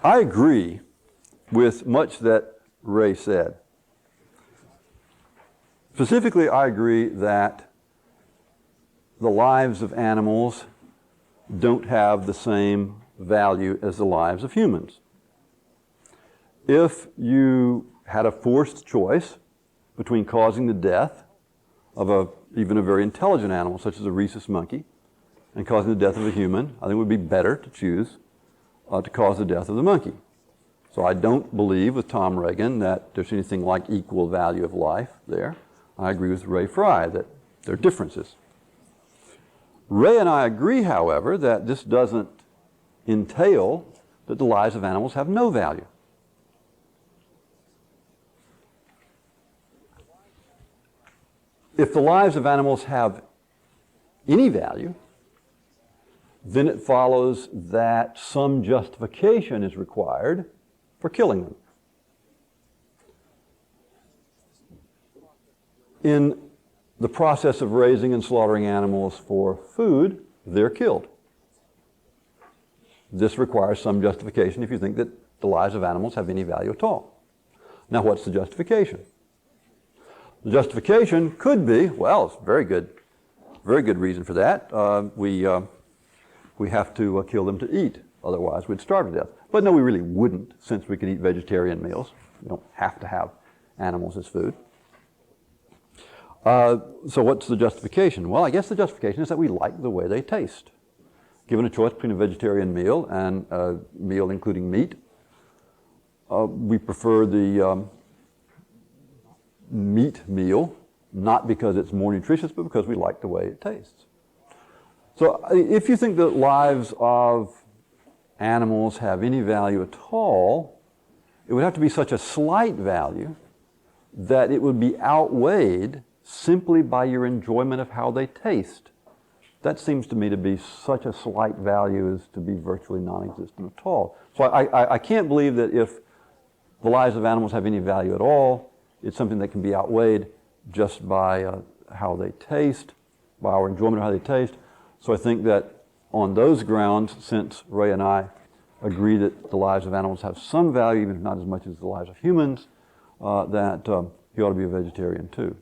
I agree with much that Ray said. Specifically, I agree that the lives of animals don't have the same value as the lives of humans. If you had a forced choice between causing the death of even a very intelligent animal, such as a rhesus monkey, and causing the death of a human, I think it would be better to choose to cause the death of the monkey. So I don't believe with Tom Regan that there's anything like equal value of life there. I agree with Ray Fry that there are differences. Ray and I agree, however, that this doesn't entail that the lives of animals have no value. If the lives of animals have any value, then it follows that some justification is required for killing them. In the process of raising and slaughtering animals for food, they're killed. This requires some justification if you think that the lives of animals have any value at all. Now, what's the justification? The justification could be, well, it's very good reason for that. We have to kill them to eat, otherwise we'd starve to death. But no, we really wouldn't, since we can eat vegetarian meals. We don't have to have animals as food. So what's the justification? Well, I guess the justification is that we like the way they taste. Given a choice between a vegetarian meal and a meal including meat, we prefer the meat meal, not because it's more nutritious, but because we like the way it tastes. So if you think that lives of animals have any value at all, it would have to be such a slight value that it would be outweighed simply by your enjoyment of how they taste. That seems to me to be such a slight value as to be virtually non-existent at all. So I can't believe that if the lives of animals have any value at all, it's something that can be outweighed just by how they taste, by our enjoyment of how they taste. So I think that on those grounds, since Ray and I agree that the lives of animals have some value, even if not as much as the lives of humans, that he ought to be a vegetarian too.